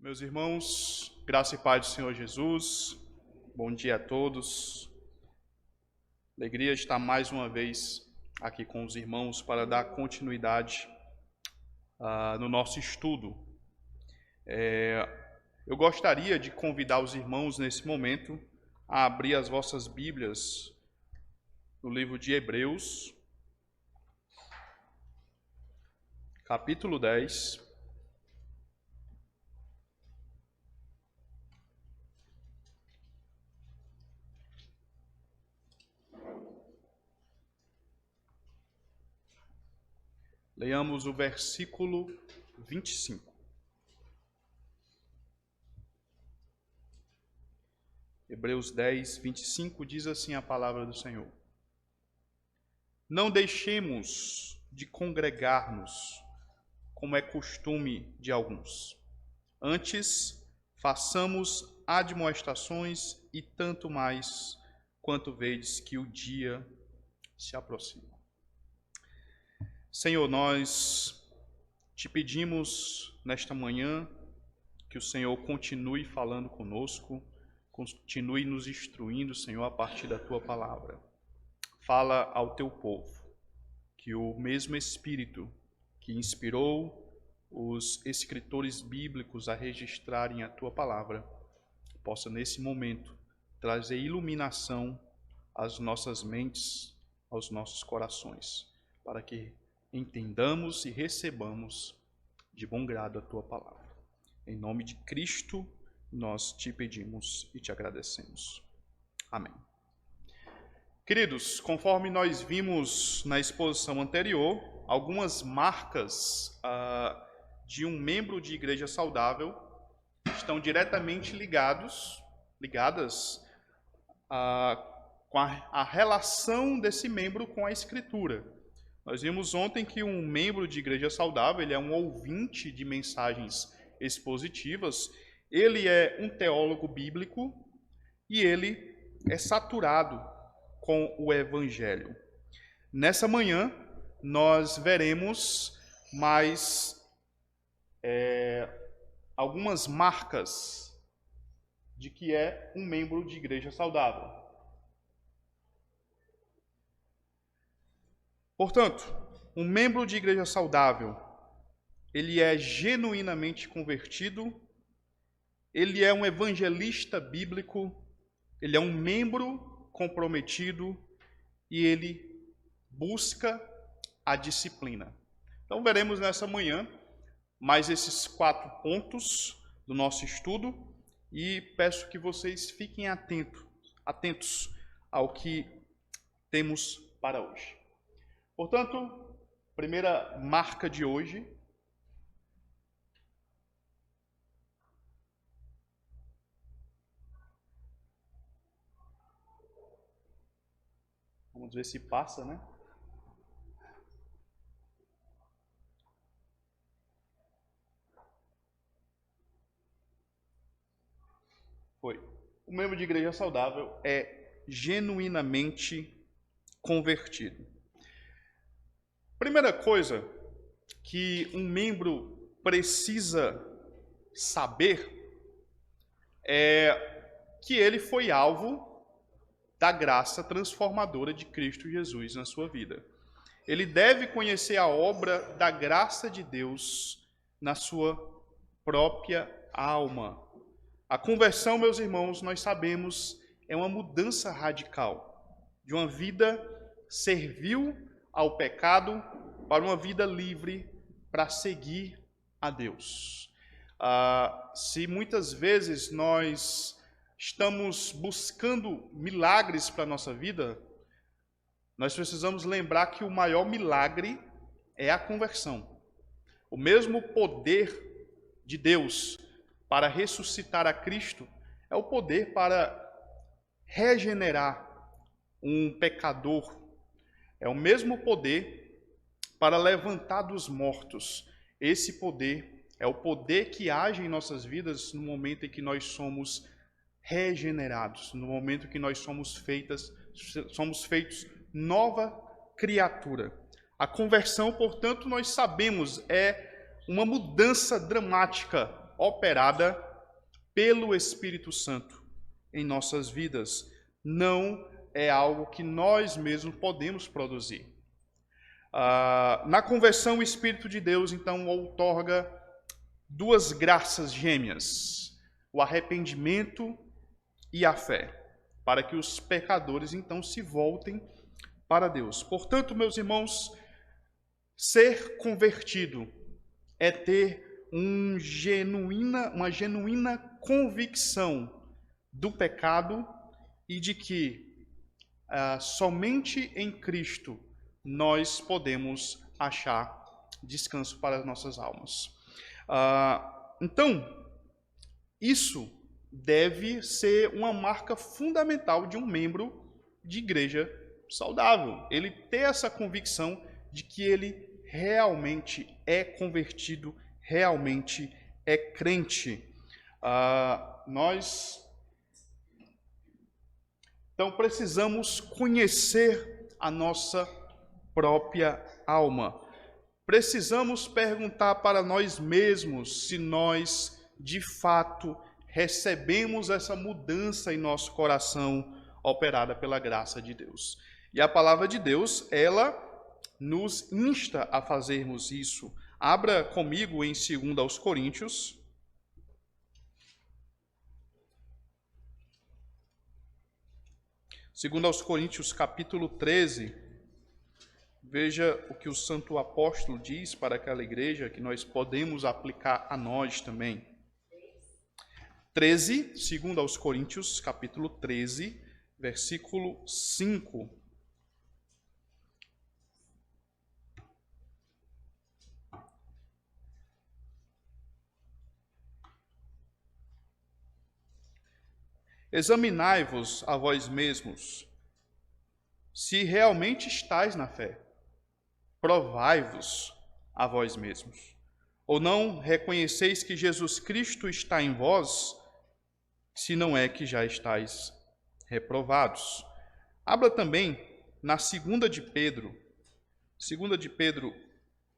Meus irmãos, graça e paz do Senhor Jesus, bom dia a todos. Alegria de estar mais uma vez aqui com os irmãos para dar continuidade no nosso estudo. Eu gostaria de convidar os irmãos nesse momento a abrir as vossas Bíblias no livro de Hebreus, capítulo 10. Leiamos o versículo 25. Hebreus 10, 25 diz assim a palavra do Senhor: Não deixemos de congregar-nos, como é costume de alguns. Antes, façamos admoestações e tanto mais, quanto vedes que o dia se aproxima. Senhor, nós te pedimos nesta manhã que o Senhor continue falando conosco, continue nos instruindo, Senhor, a partir da tua palavra. Fala ao teu povo, que o mesmo Espírito que inspirou os escritores bíblicos a registrarem a tua palavra, possa nesse momento trazer iluminação às nossas mentes, aos nossos corações, para que entendamos e recebamos de bom grado a tua palavra. Em nome de Cristo, nós te pedimos e te agradecemos. Amém. Queridos, conforme nós vimos na exposição anterior, algumas marcas de um membro de igreja saudável estão diretamente ligadas com a relação desse membro com a Escritura. Nós vimos ontem que um membro de igreja saudável, ele é um ouvinte de mensagens expositivas, ele é um teólogo bíblico e ele é saturado com o Evangelho. Nessa manhã, nós veremos mais algumas marcas de que é um membro de igreja saudável. Portanto, um membro de igreja saudável, ele é genuinamente convertido, ele é um evangelista bíblico, ele é um membro comprometido e ele busca a disciplina. Então veremos nessa manhã mais esses 4 pontos do nosso estudo e peço que vocês fiquem atentos ao que temos para hoje. Portanto, primeira marca de hoje, vamos ver se passa, né? Foi. O membro de igreja saudável é genuinamente convertido. Primeira coisa que um membro precisa saber é que ele foi alvo da graça transformadora de Cristo Jesus na sua vida. Ele deve conhecer a obra da graça de Deus na sua própria alma. A conversão, meus irmãos, nós sabemos, é uma mudança radical de uma vida servil ao pecado para uma vida livre para seguir a Deus. Se muitas vezes nós estamos buscando milagres para a nossa vida, nós precisamos lembrar que o maior milagre é a conversão. O mesmo poder de Deus para ressuscitar a Cristo é o poder para regenerar um pecador. É o mesmo poder para levantar dos mortos. Esse poder é o poder que age em nossas vidas no momento em que nós somos regenerados, no momento que nós somos feitos nova criatura. A conversão, portanto, nós sabemos, é uma mudança dramática operada pelo Espírito Santo em nossas vidas. Não é algo que nós mesmos podemos produzir. Na conversão, o Espírito de Deus, então, outorga duas graças gêmeas, o arrependimento e a fé, para que os pecadores, então, se voltem para Deus. Portanto, meus irmãos, ser convertido é ter uma genuína convicção do pecado e de que somente em Cristo nós podemos achar descanso para as nossas almas. Então, isso deve ser uma marca fundamental de um membro de igreja saudável. Ele ter essa convicção de que ele realmente é convertido, realmente é crente. Nós, então, precisamos conhecer a nossa própria alma. Precisamos perguntar para nós mesmos se nós, de fato, recebemos essa mudança em nosso coração operada pela graça de Deus. E a palavra de Deus, ela nos insta a fazermos isso. Abra comigo em 2 Coríntios. 2 Coríntios, capítulo 13. Veja o que o santo apóstolo diz para aquela igreja, que nós podemos aplicar a nós também. 13, 2 Coríntios, capítulo 13, versículo 5. Examinai-vos a vós mesmos, se realmente estáis na fé. Provai-vos a vós mesmos. Ou não reconheceis que Jesus Cristo está em vós, se não é que já estáis reprovados? Abra também na 2 de Pedro,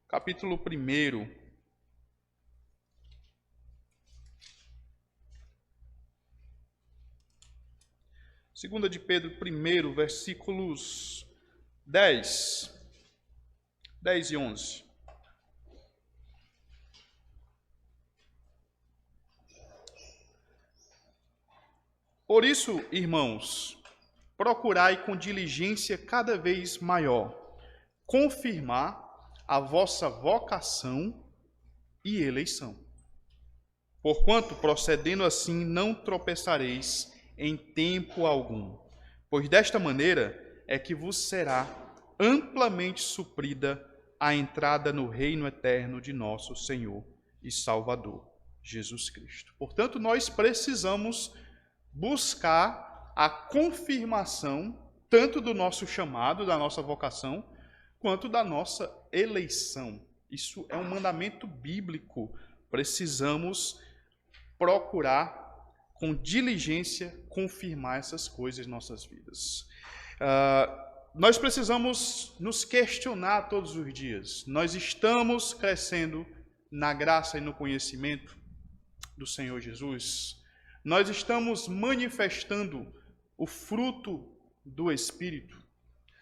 capítulo 1. 2 de Pedro 1, versículos 10 e 11. Por isso, irmãos, procurai com diligência cada vez maior confirmar a vossa vocação e eleição. Porquanto, procedendo assim, não tropeçareis em tempo algum, pois desta maneira é que vos será amplamente suprida a entrada no reino eterno de nosso Senhor e Salvador, Jesus Cristo. Portanto, nós precisamos buscar a confirmação tanto do nosso chamado, da nossa vocação, quanto da nossa eleição. Isso é um mandamento bíblico. Precisamos procurar com diligência confirmar essas coisas em nossas vidas. Nós precisamos nos questionar todos os dias. Nós estamos crescendo na graça e no conhecimento do Senhor Jesus? Nós estamos manifestando o fruto do Espírito?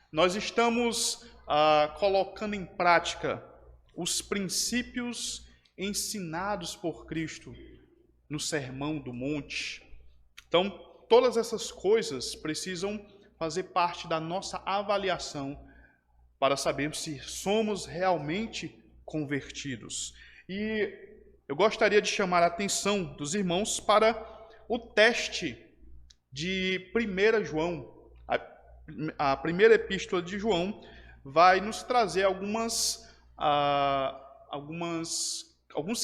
Nós estamos colocando em prática os princípios ensinados por Cristo no Sermão do Monte? Então, todas essas coisas precisam fazer parte da nossa avaliação para sabermos se somos realmente convertidos. E eu gostaria de chamar a atenção dos irmãos para o teste de 1 João. A primeira epístola de João vai nos trazer alguns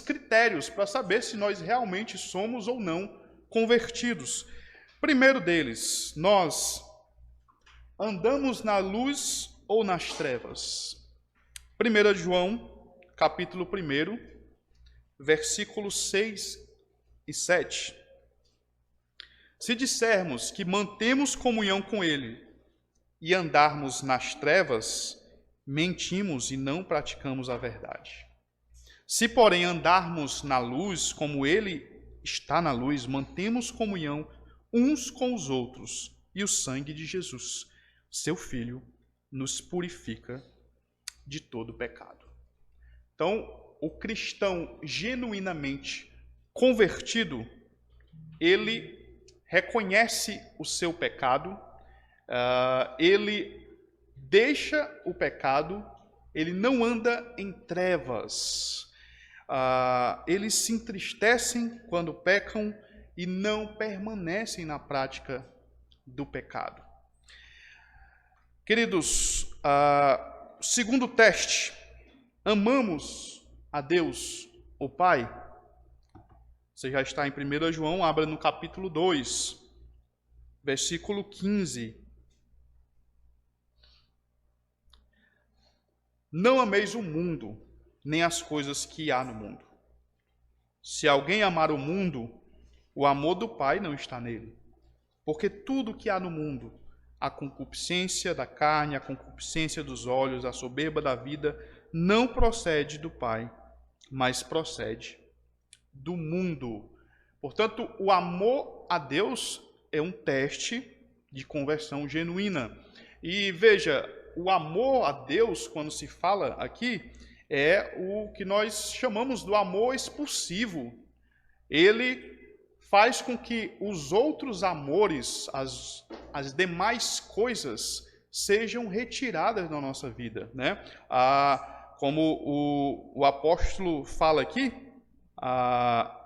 critérios para saber se nós realmente somos ou não convertidos. Primeiro deles, nós andamos na luz ou nas trevas? 1 João, capítulo 1, versículos 6 e 7. Se dissermos que mantemos comunhão com Ele e andarmos nas trevas, mentimos e não praticamos a verdade. Se, porém, andarmos na luz, como ele está na luz, mantemos comunhão uns com os outros, e o sangue de Jesus, seu Filho, nos purifica de todo pecado. Então, o cristão genuinamente convertido, ele reconhece o seu pecado, ele deixa o pecado, ele não anda em trevas. Eles se entristecem quando pecam e não permanecem na prática do pecado. Queridos, segundo teste, amamos a Deus, o Pai? Você já está em 1 João, abra no capítulo 2, versículo 15. Não ameis o mundo, nem as coisas que há no mundo. Se alguém amar o mundo, o amor do Pai não está nele. Porque tudo que há no mundo, a concupiscência da carne, a concupiscência dos olhos, a soberba da vida, não procede do Pai, mas procede do mundo. Portanto, o amor a Deus é um teste de conversão genuína. E veja, o amor a Deus, quando se fala aqui, é o que nós chamamos do amor expulsivo. Ele faz com que os outros amores, as demais coisas, sejam retiradas da nossa vida, né? Como o apóstolo fala aqui, a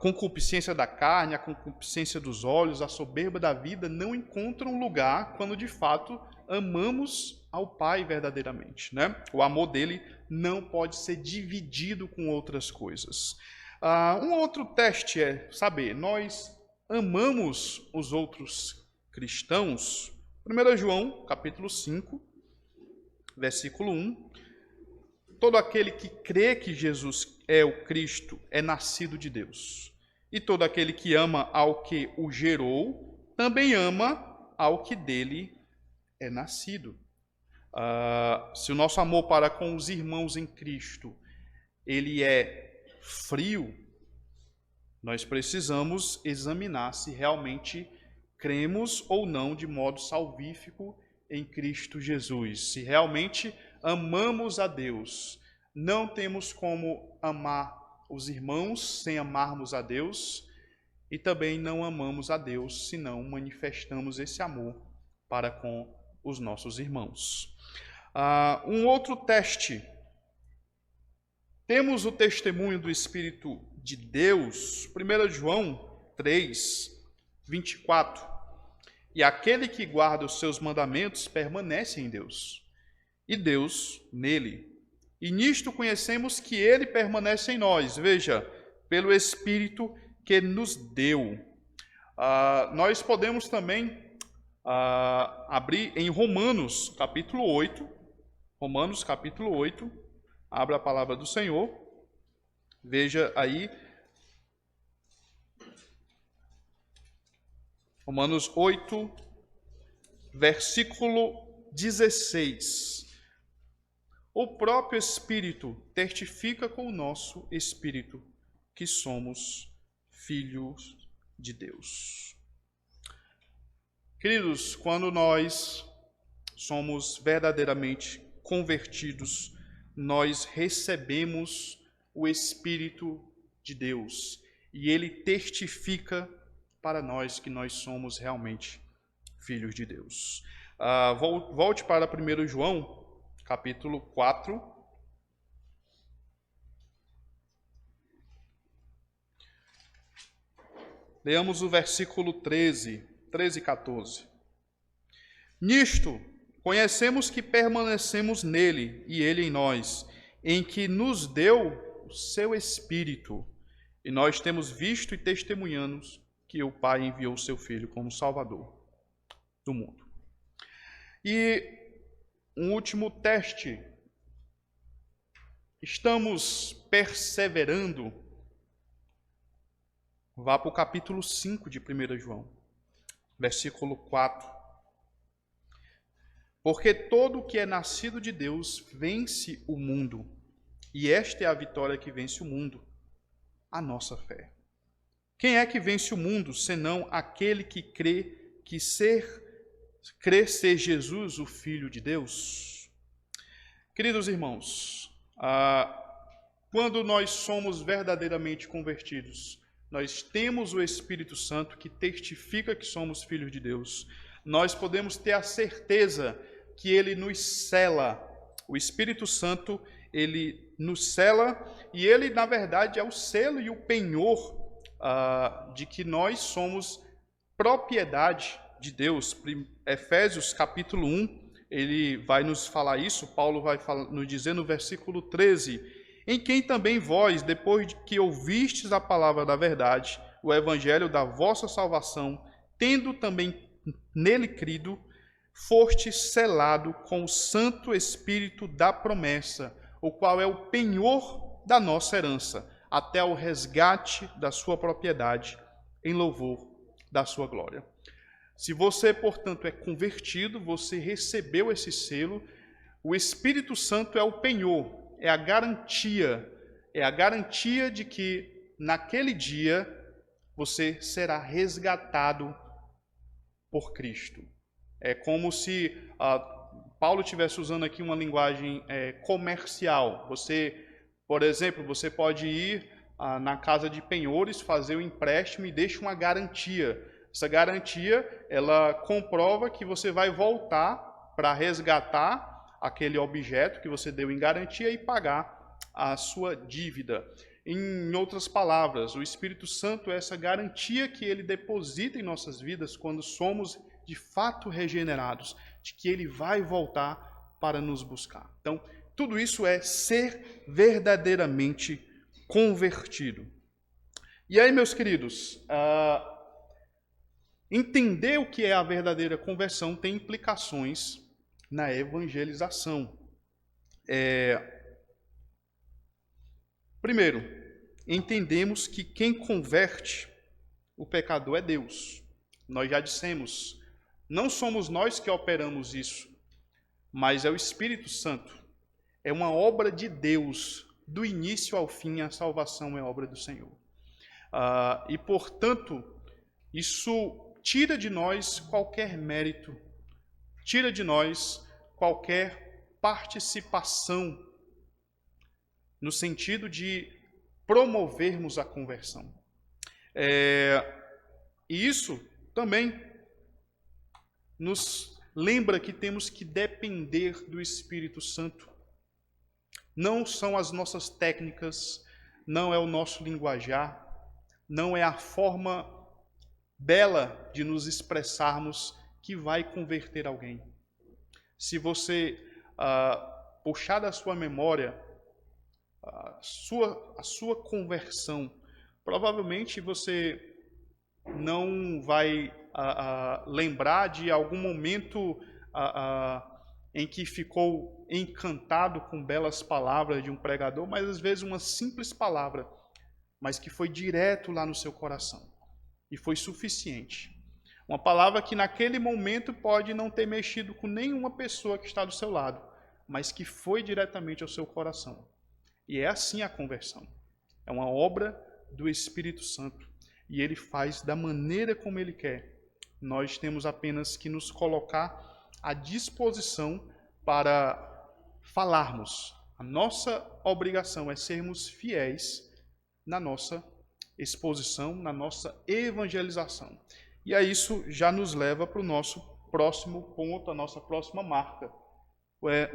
concupiscência da carne, a concupiscência dos olhos, a soberba da vida não encontram lugar quando de fato amamos ao Pai verdadeiramente, né? O amor dele não pode ser dividido com outras coisas. Um outro teste é saber, nós amamos os outros cristãos? 1 João, capítulo 5, versículo 1. Todo aquele que crê que Jesus é o Cristo é nascido de Deus. E todo aquele que ama ao que o gerou, também ama ao que dele é nascido. Se o nosso amor para com os irmãos em Cristo, ele é frio, nós precisamos examinar se realmente cremos ou não de modo salvífico em Cristo Jesus. Se realmente amamos a Deus, não temos como amar os irmãos sem amarmos a Deus, e também não amamos a Deus se não manifestamos esse amor para com os nossos irmãos. Um outro teste. Temos o testemunho do Espírito de Deus, 1 João 3, 24. E aquele que guarda os seus mandamentos permanece em Deus, e Deus nele. E nisto conhecemos que ele permanece em nós, veja, pelo Espírito que nos deu. Nós podemos também abrir em Romanos, capítulo 8. Romanos, capítulo 8. Abra a palavra do Senhor. Veja aí. Romanos 8, versículo 16. O próprio Espírito testifica com o nosso Espírito que somos filhos de Deus. Queridos, quando nós somos verdadeiramente convertidos, nós recebemos o Espírito de Deus e ele testifica para nós que nós somos realmente filhos de Deus. Volte para 1 João, capítulo 4. Leamos o versículo 13 e 14. Nisto, conhecemos que permanecemos nele e ele em nós, em que nos deu o seu Espírito, e nós temos visto e testemunhamos que o Pai enviou o seu Filho como Salvador do mundo. E um último teste. Estamos perseverando? Vá para o capítulo 5 de 1 João, versículo 4. Porque todo o que é nascido de Deus vence o mundo. E esta é a vitória que vence o mundo, a nossa fé. Quem é que vence o mundo, senão aquele que crê ser Jesus, o Filho de Deus? Queridos irmãos, quando nós somos verdadeiramente convertidos, nós temos o Espírito Santo que testifica que somos filhos de Deus. Nós podemos ter a certeza que ele nos cela. O Espírito Santo, ele nos cela e ele, na verdade, é o selo e o penhor de que nós somos propriedade de Deus. Efésios capítulo 1, ele vai nos falar isso, Paulo vai nos dizer no versículo 13, em quem também vós, depois de que ouvistes a palavra da verdade, o evangelho da vossa salvação, tendo também nele crido, foste selado com o Santo Espírito da promessa, o qual é o penhor da nossa herança, até o resgate da sua propriedade, em louvor da sua glória. Se você, portanto, é convertido, você recebeu esse selo, o Espírito Santo é o penhor, é a garantia de que naquele dia você será resgatado por Cristo. É como se Paulo estivesse usando aqui uma linguagem comercial. Você, por exemplo, você pode ir na casa de penhores, fazer o empréstimo e deixa uma garantia. Essa garantia, ela comprova que você vai voltar para resgatar aquele objeto que você deu em garantia e pagar a sua dívida. Em outras palavras, o Espírito Santo é essa garantia que ele deposita em nossas vidas quando somos de fato regenerados, de que ele vai voltar para nos buscar. Então, tudo isso é ser verdadeiramente convertido. E aí, meus queridos, entender o que é a verdadeira conversão tem implicações na evangelização. Primeiro, entendemos que quem converte o pecador é Deus. Nós já dissemos, não somos nós que operamos isso, mas é o Espírito Santo. É uma obra de Deus, do início ao fim, a salvação é obra do Senhor. E, portanto, isso tira de nós qualquer mérito, tira de nós qualquer participação no sentido de promovermos a conversão. E isso também nos lembra que temos que depender do Espírito Santo. Não são as nossas técnicas, não é o nosso linguajar, não é a forma bela de nos expressarmos que vai converter alguém. Se você puxar da sua memória a sua conversão, provavelmente você não vai lembrar de algum momento em que ficou encantado com belas palavras de um pregador, mas às vezes uma simples palavra, mas que foi direto lá no seu coração e foi suficiente. Uma palavra que naquele momento pode não ter mexido com nenhuma pessoa que está do seu lado, mas que foi diretamente ao seu coração. E é assim a conversão. É uma obra do Espírito Santo. E ele faz da maneira como ele quer. Nós temos apenas que nos colocar à disposição para falarmos. A nossa obrigação é sermos fiéis na nossa exposição, na nossa evangelização. E a isso já nos leva para o nosso próximo ponto, a nossa próxima marca.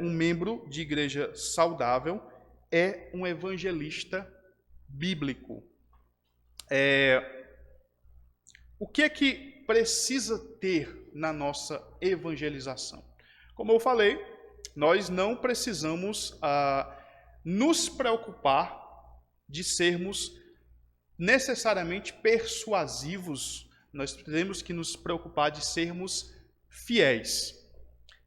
Um membro de igreja saudável é um evangelista bíblico. O que é que precisa ter na nossa evangelização? Como eu falei, nós não precisamos nos preocupar de sermos necessariamente persuasivos. Nós temos que nos preocupar de sermos fiéis.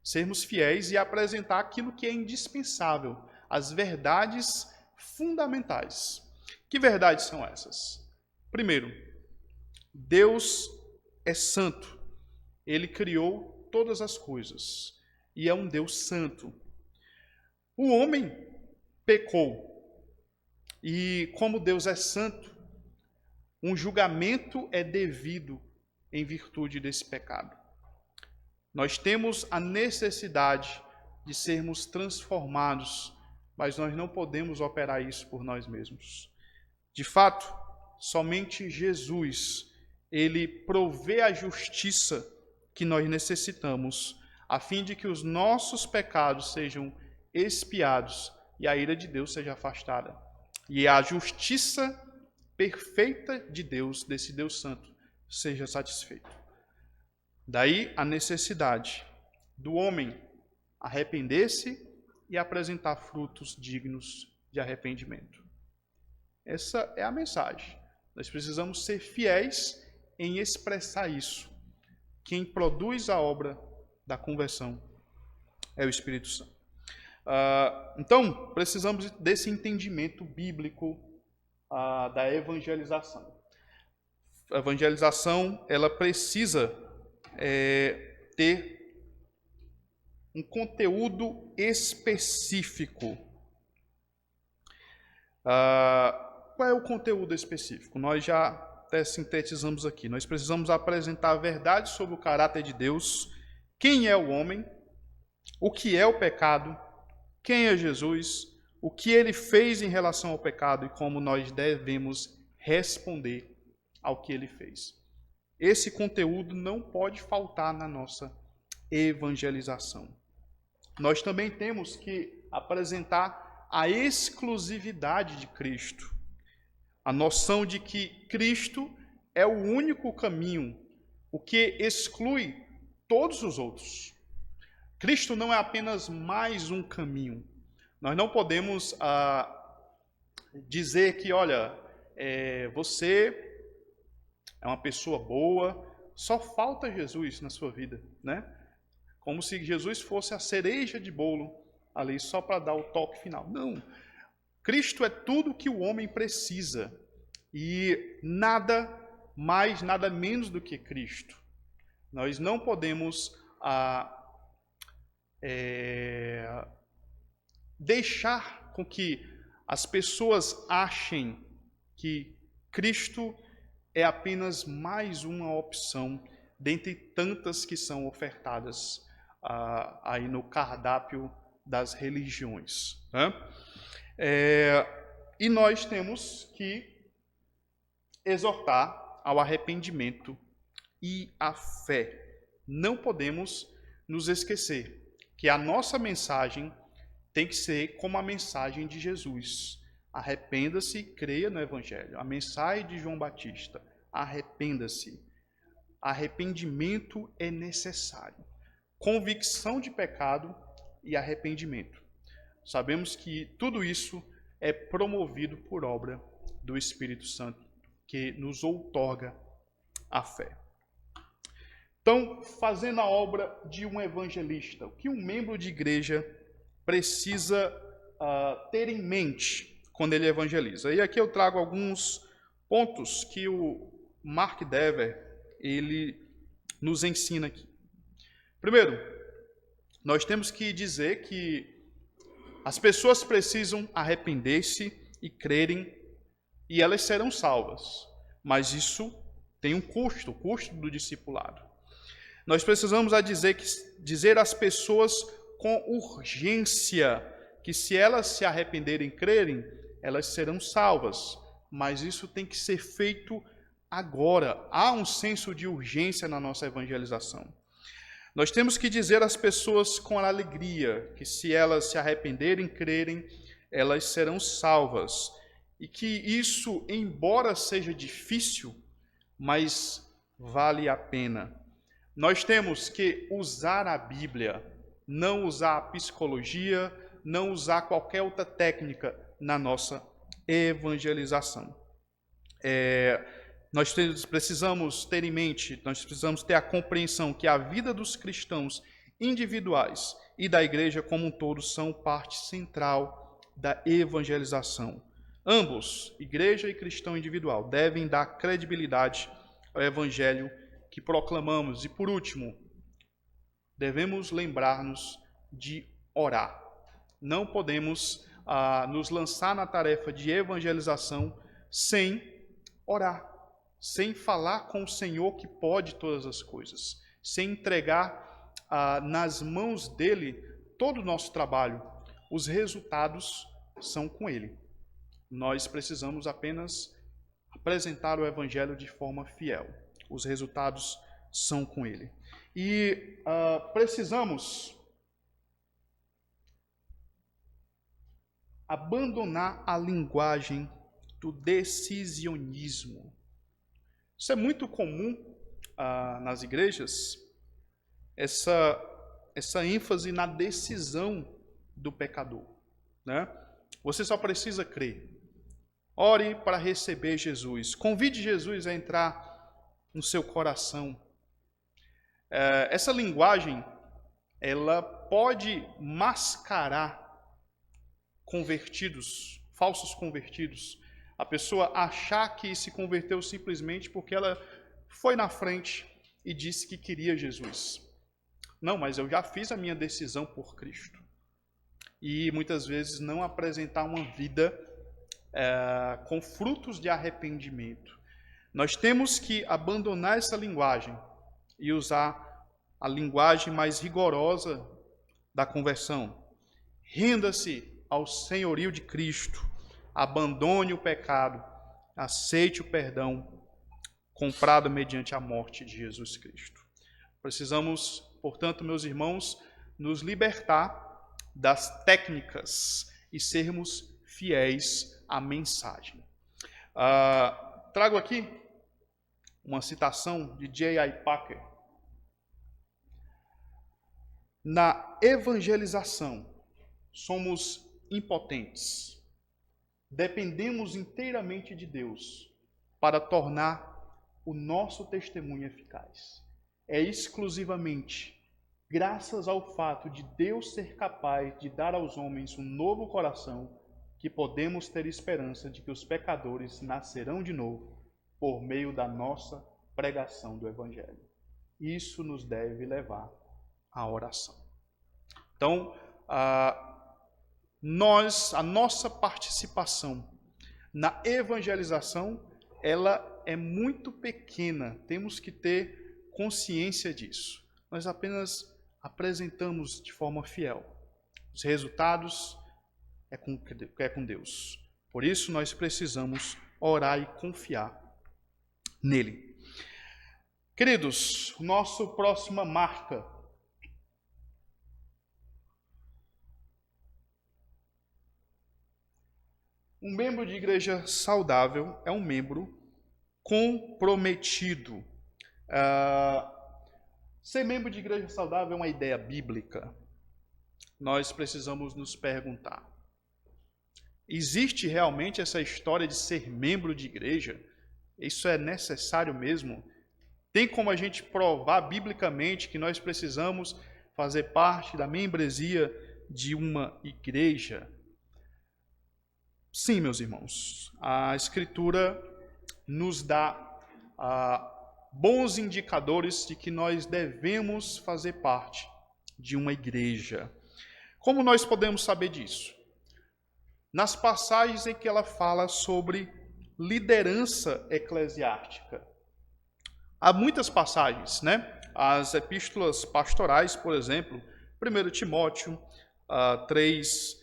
Sermos fiéis e apresentar aquilo que é indispensável, as verdades fundamentais. Que verdades são essas? Primeiro, Deus é santo. Ele criou todas as coisas e é um Deus santo. O homem pecou E como Deus é santo, um julgamento é devido em virtude desse pecado. Nós temos a necessidade de sermos transformados, mas nós não podemos operar isso por nós mesmos. De fato, somente Jesus, ele provê a justiça que nós necessitamos, a fim de que os nossos pecados sejam expiados e a ira de Deus seja afastada. E a justiça perfeita de Deus, desse Deus Santo, seja satisfeita. Daí a necessidade do homem arrepender-se e apresentar frutos dignos de arrependimento. Essa é a mensagem. Nós precisamos ser fiéis em expressar isso. Quem produz a obra da conversão é o Espírito Santo. Então, precisamos desse entendimento bíblico da evangelização. A evangelização, ela precisa ter um conteúdo específico. Qual é o conteúdo específico? Nós já até sintetizamos aqui. Nós precisamos apresentar a verdade sobre o caráter de Deus, quem é o homem, o que é o pecado, quem é Jesus, o que ele fez em relação ao pecado e como nós devemos responder ao que ele fez. Esse conteúdo não pode faltar na nossa evangelização. Nós também temos que apresentar a exclusividade de Cristo. A noção de que Cristo é o único caminho, o que exclui todos os outros. Cristo não é apenas mais um caminho. Nós não podemos dizer que, olha, você é uma pessoa boa, só falta Jesus na sua vida, né? Como se Jesus fosse a cereja de bolo ali só para dar o toque final. Não. Cristo é tudo que o homem precisa e nada mais, nada menos do que Cristo. Nós não podemos deixar com que as pessoas achem que Cristo é apenas mais uma opção dentre tantas que são ofertadas aí no cardápio das religiões, né? E nós temos que exortar ao arrependimento e à fé. Não podemos nos esquecer que a nossa mensagem tem que ser como a mensagem de Jesus. Arrependa-se e creia no Evangelho. A mensagem de João Batista. Arrependa-se. Arrependimento é necessário. Convicção de pecado e arrependimento. Sabemos que tudo isso é promovido por obra do Espírito Santo, que nos outorga a fé. Então, fazendo a obra de um evangelista, o que um membro de igreja precisa ter em mente quando ele evangeliza? E aqui eu trago alguns pontos que o Mark Dever, ele nos ensina aqui. Primeiro, nós temos que dizer que as pessoas precisam arrepender-se e crerem e elas serão salvas. Mas isso tem um custo, o custo do discipulado. Nós precisamos dizer às pessoas com urgência que se elas se arrependerem e crerem, elas serão salvas. Mas isso tem que ser feito agora. Há um senso de urgência na nossa evangelização. Nós temos que dizer às pessoas com alegria que se elas se arrependerem e crerem, elas serão salvas. E que isso, embora seja difícil, mas vale a pena. Nós temos que usar a Bíblia, não usar a psicologia, não usar qualquer outra técnica na nossa evangelização. Nós precisamos ter em mente, nós precisamos ter a compreensão que a vida dos cristãos individuais e da igreja como um todo são parte central da evangelização. Ambos, igreja e cristão individual, devem dar credibilidade ao evangelho que proclamamos. E por último, devemos lembrar-nos de orar. Não podemos nos lançar na tarefa de evangelização sem orar, sem falar com o Senhor que pode todas as coisas, sem entregar nas mãos dele todo o nosso trabalho. Os resultados são com ele. Nós precisamos apenas apresentar o evangelho de forma fiel. Os resultados são com ele. E precisamos abandonar a linguagem do decisionismo. Isso é muito comum nas igrejas, essa ênfase na decisão do pecador, né? Você só precisa crer. Ore para receber Jesus. Convide Jesus a entrar no seu coração. Essa linguagem, ela pode mascarar convertidos, falsos convertidos. A pessoa achar que se converteu simplesmente porque ela foi na frente e disse que queria Jesus. Não, mas eu já fiz a minha decisão por Cristo. E muitas vezes não apresentar uma vida com frutos de arrependimento. Nós temos que abandonar essa linguagem e usar a linguagem mais rigorosa da conversão. Renda-se ao senhorio de Cristo, abandone o pecado, aceite o perdão comprado mediante a morte de Jesus Cristo. Precisamos, portanto, meus irmãos, nos libertar das técnicas e sermos fiéis à mensagem. Trago aqui uma citação de J.I. Packer. Na evangelização, somos impotentes. Dependemos inteiramente de Deus para tornar o nosso testemunho eficaz. É exclusivamente graças ao fato de Deus ser capaz de dar aos homens um novo coração que podemos ter esperança de que os pecadores nascerão de novo por meio da nossa pregação do Evangelho. Isso nos deve levar à oração. Então, a nossa participação na evangelização, ela é muito pequena. Temos que ter consciência disso. Nós apenas apresentamos de forma fiel. Os resultados é com Deus. Por isso, nós precisamos orar e confiar nele. Queridos, nossa próxima marca. Um membro de igreja saudável é um membro comprometido. Ser membro de igreja saudável é uma ideia bíblica. Nós precisamos nos perguntar: existe realmente essa história de ser membro de igreja? Isso é necessário mesmo? Tem como a gente provar biblicamente que nós precisamos fazer parte da membresia de uma igreja? Sim, meus irmãos, a Escritura nos dá bons indicadores de que nós devemos fazer parte de uma igreja. Como nós podemos saber disso? Nas passagens em que ela fala sobre liderança eclesiástica. Há muitas passagens, né? As epístolas pastorais, por exemplo, 1 Timóteo 3,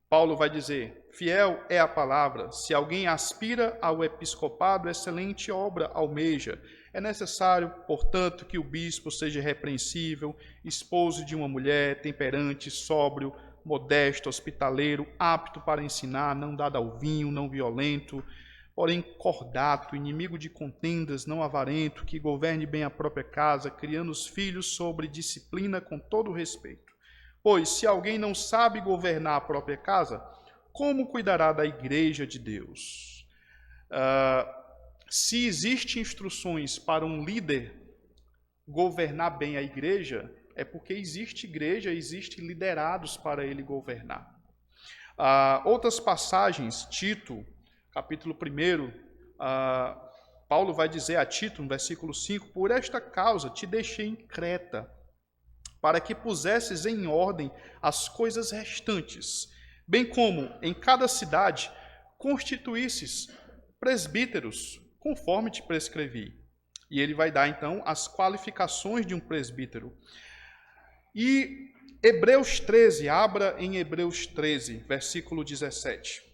Paulo vai dizer: fiel é a palavra, se alguém aspira ao episcopado, excelente obra almeja. É necessário, portanto, que o bispo seja repreensível, esposo de uma mulher, temperante, sóbrio, modesto, hospitaleiro, apto para ensinar, não dado ao vinho, não violento, porém cordato, inimigo de contendas, não avarento, que governe bem a própria casa, criando os filhos sobre disciplina com todo respeito. Pois, se alguém não sabe governar a própria casa, como cuidará da igreja de Deus? Se existem instruções para um líder governar bem a igreja, é porque existe igreja, existem liderados para ele governar. Outras passagens, Tito, capítulo 1, Paulo vai dizer a Tito, no versículo 5, por esta causa te deixei em Creta, para que pusesses em ordem as coisas restantes, bem como em cada cidade constituísses presbíteros, conforme te prescrevi. E ele vai dar, então, as qualificações de um presbítero. E Hebreus 13, abra em Hebreus 13, versículo 17.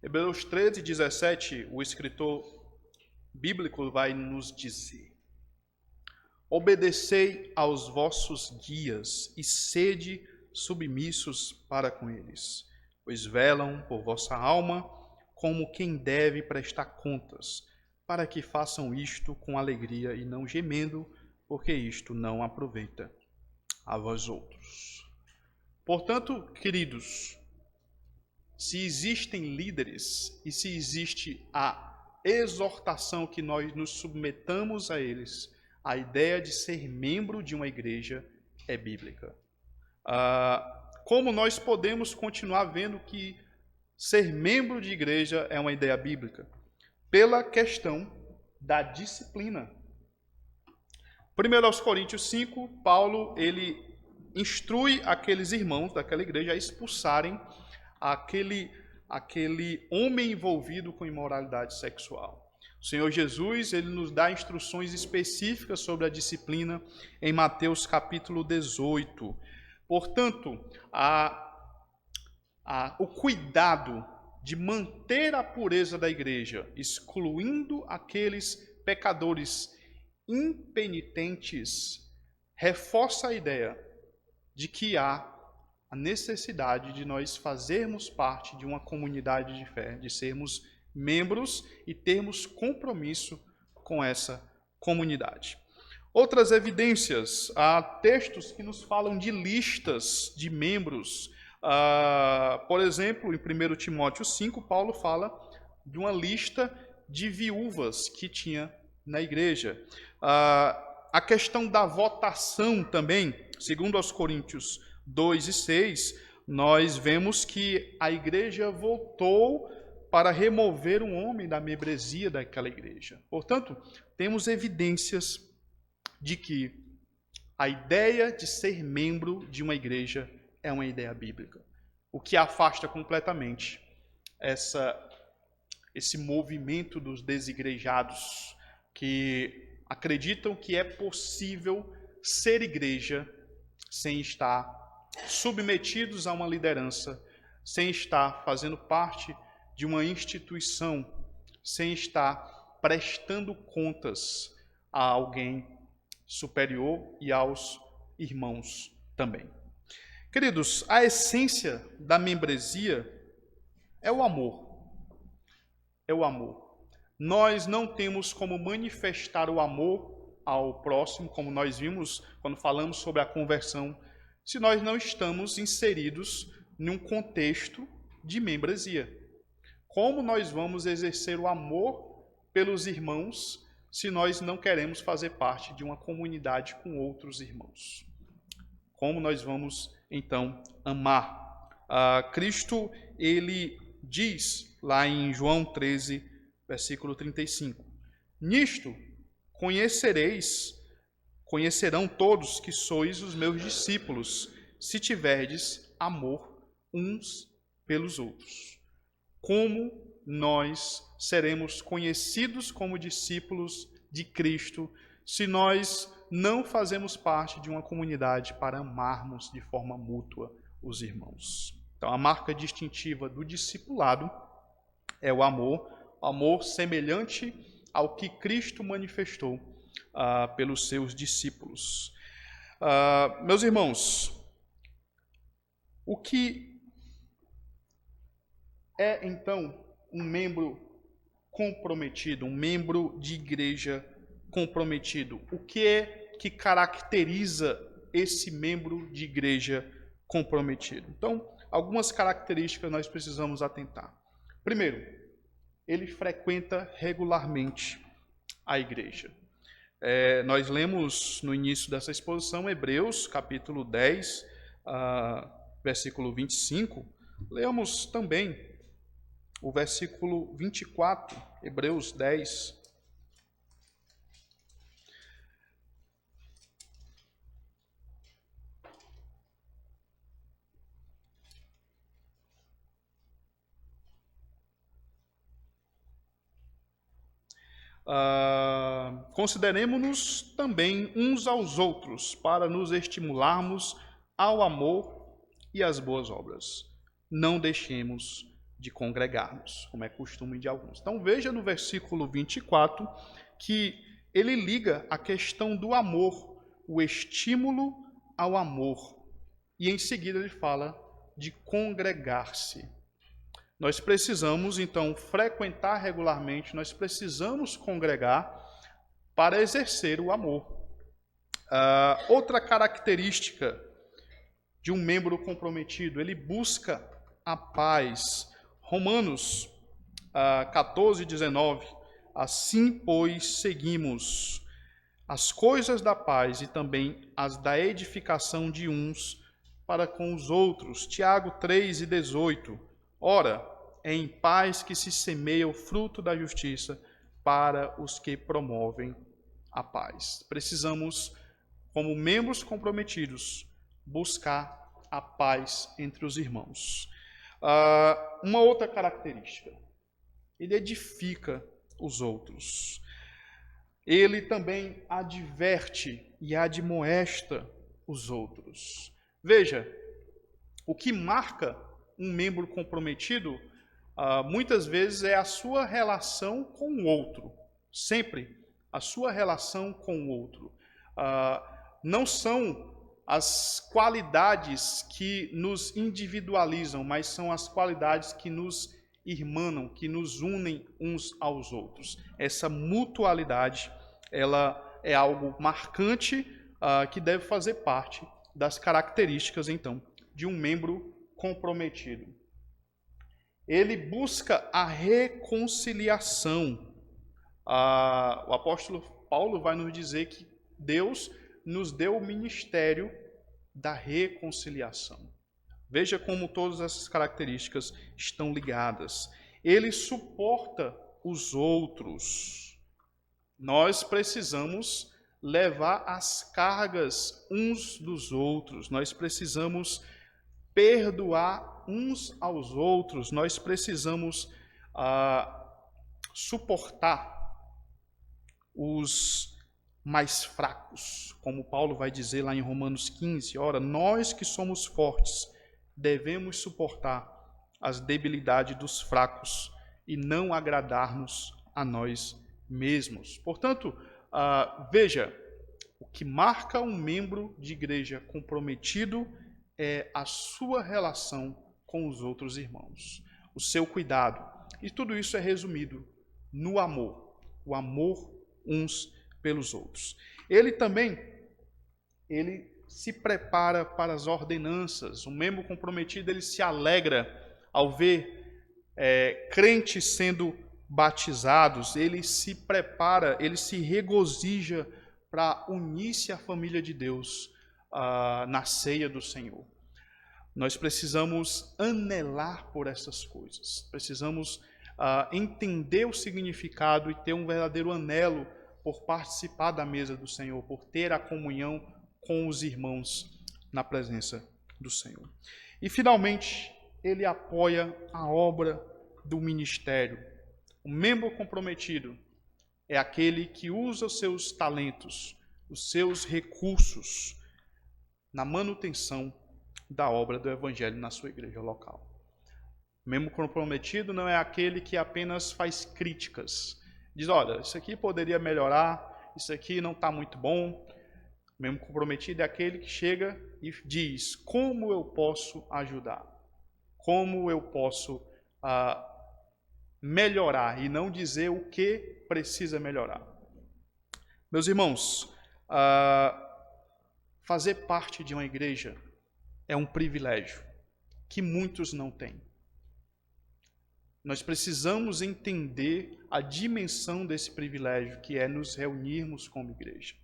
Hebreus 13, 17, o escritor bíblico vai nos dizer: obedecei aos vossos guias e sede submissos para com eles, pois velam por vossa alma como quem deve prestar contas, para que façam isto com alegria e não gemendo, porque isto não aproveita a vós outros. Portanto, queridos, se existem líderes e se existe a exortação que nós nos submetamos a eles, a ideia de ser membro de uma igreja é bíblica. Como nós podemos continuar vendo que ser membro de igreja é uma ideia bíblica? Pela questão da disciplina. 1 Coríntios 5, Paulo ele instrui aqueles irmãos daquela igreja a expulsarem aquele homem envolvido com imoralidade sexual. O Senhor Jesus, ele nos dá instruções específicas sobre a disciplina em Mateus capítulo 18. Portanto, o cuidado de manter a pureza da igreja, excluindo aqueles pecadores impenitentes, reforça a ideia de que há a necessidade de nós fazermos parte de uma comunidade de fé, de sermos membros e termos compromisso com essa comunidade. Outras evidências, há textos que nos falam de listas de membros. Por exemplo, em 1 Timóteo 5, Paulo fala de uma lista de viúvas que tinha na igreja. A questão da votação também, segundo aos Coríntios 2 e 6, nós vemos que a igreja votou para remover um homem da membresia daquela igreja. Portanto, temos evidências de que a ideia de ser membro de uma igreja é uma ideia bíblica, o que afasta completamente esse movimento dos desigrejados que acreditam que é possível ser igreja sem estar submetidos a uma liderança, sem estar fazendo parte de uma instituição, sem estar prestando contas a alguém superior e aos irmãos também. Queridos, a essência da membresia é o amor. É o amor. Nós não temos como manifestar o amor ao próximo, como nós vimos quando falamos sobre a conversão, se nós não estamos inseridos num contexto de membresia. Como nós vamos exercer o amor pelos irmãos se nós não queremos fazer parte de uma comunidade com outros irmãos? Como nós vamos, então, amar? Cristo, ele diz lá em João 13, versículo 35, nisto conhecerão todos que sois os meus discípulos, se tiverdes amor uns pelos outros. Como nós seremos conhecidos como discípulos de Cristo se nós não fazemos parte de uma comunidade para amarmos de forma mútua os irmãos? Então, a marca distintiva do discipulado é o amor semelhante ao que Cristo manifestou pelos seus discípulos. Meus irmãos, o que é então um membro comprometido, um membro de igreja comprometido? O que é que caracteriza esse membro de igreja comprometido? Então, algumas características nós precisamos atentar. Primeiro, ele frequenta regularmente a igreja. Nós lemos no início dessa exposição Hebreus, capítulo 10, versículo 25. Leamos também o versículo 24, Hebreus 10. Consideremo-nos também uns aos outros para nos estimularmos ao amor e às boas obras. Não deixemos de congregar-nos, como é costume de alguns. Então veja no versículo 24 que ele liga a questão do amor, o estímulo ao amor. E em seguida ele fala de congregar-se. Nós precisamos, então, frequentar regularmente, nós precisamos congregar para exercer o amor. Outra característica de um membro comprometido, ele busca a paz. Romanos 14, 19. Assim, pois, seguimos as coisas da paz e também as da edificação de uns para com os outros. Tiago 3 e 18. Ora, é em paz que se semeia o fruto da justiça para os que promovem a paz. Precisamos, como membros comprometidos, buscar a paz entre os irmãos. Uma outra característica, ele edifica os outros. Ele também adverte e admoesta os outros. Veja, o que marca um membro comprometido, muitas vezes é a sua relação com o outro. Sempre a sua relação com o outro. Não são as qualidades que nos individualizam, mas são as qualidades que nos irmanam, que nos unem uns aos outros. Essa mutualidade, ela é algo marcante que deve fazer parte das características, então, de um membro comprometido. Ele busca a reconciliação. O apóstolo Paulo vai nos dizer que Deus nos deu o ministério da reconciliação. Veja como todas essas características estão ligadas. Ele suporta os outros. Nós precisamos levar as cargas uns dos outros. Nós precisamos perdoar uns aos outros, nós precisamos suportar os mais fracos, como Paulo vai dizer lá em Romanos 15, ora, nós que somos fortes, devemos suportar as debilidades dos fracos e não agradar-nos a nós mesmos. Portanto, veja, o que marca um membro de igreja comprometido é a sua relação com os outros irmãos, o seu cuidado. E tudo isso é resumido no amor, o amor uns pelos outros. Ele também, se prepara para as ordenanças. Um membro comprometido, ele se alegra ao ver crentes sendo batizados, ele se prepara, ele se regozija para unir-se à família de Deus na ceia do Senhor. Nós precisamos anelar por essas coisas, precisamos entender o significado e ter um verdadeiro anelo por participar da mesa do Senhor, por ter a comunhão com os irmãos na presença do Senhor. E, finalmente, ele apoia a obra do ministério. O membro comprometido é aquele que usa os seus talentos, os seus recursos na manutenção da obra do Evangelho na sua igreja local. O membro comprometido não é aquele que apenas faz críticas. Diz, olha, isso aqui poderia melhorar, isso aqui não está muito bom. O membro comprometido é aquele que chega e diz, como eu posso ajudar? Como eu posso melhorar? E não dizer o que precisa melhorar. Meus irmãos, fazer parte de uma igreja é um privilégio que muitos não têm. Nós precisamos entender a dimensão desse privilégio, que é nos reunirmos como igreja.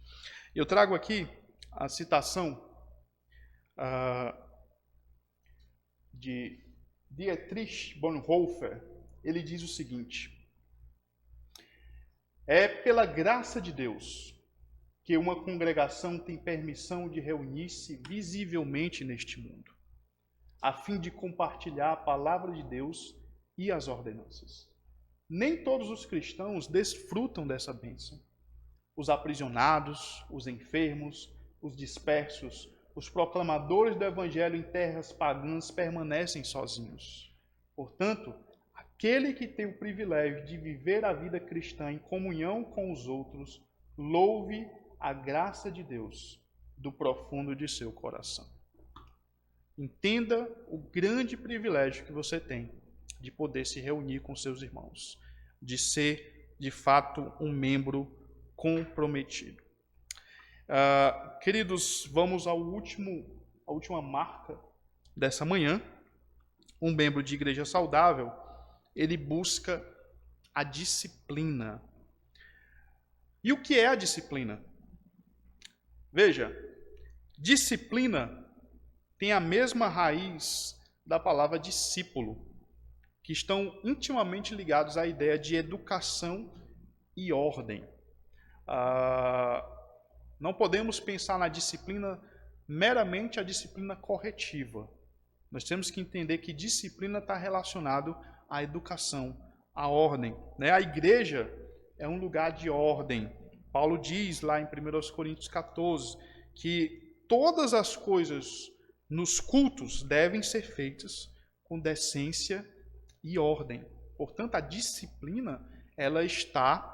Eu trago aqui a citação de Dietrich Bonhoeffer. Ele diz o seguinte: é pela graça de Deus que uma congregação tem permissão de reunir-se visivelmente neste mundo, a fim de compartilhar a palavra de Deus e as ordenanças. Nem todos os cristãos desfrutam dessa bênção. Os aprisionados, os enfermos, os dispersos, os proclamadores do evangelho em terras pagãs permanecem sozinhos. Portanto, aquele que tem o privilégio de viver a vida cristã em comunhão com os outros, louve a graça de Deus do profundo de seu coração. Entenda o grande privilégio que você tem de poder se reunir com seus irmãos, de ser, de fato, um membro comprometido. Queridos, vamos à última marca dessa manhã. Um membro de igreja saudável, ele busca a disciplina. E o que é a disciplina? Veja, disciplina tem a mesma raiz da palavra discípulo, que estão intimamente ligados à ideia de educação e ordem. Não podemos pensar na disciplina meramente a disciplina corretiva. Nós temos que entender que disciplina está relacionado à educação, à ordem. A igreja é um lugar de ordem. Paulo diz lá em 1 Coríntios 14 que todas as coisas nos cultos devem ser feitas com decência e ordem. Portanto, a disciplina, ela está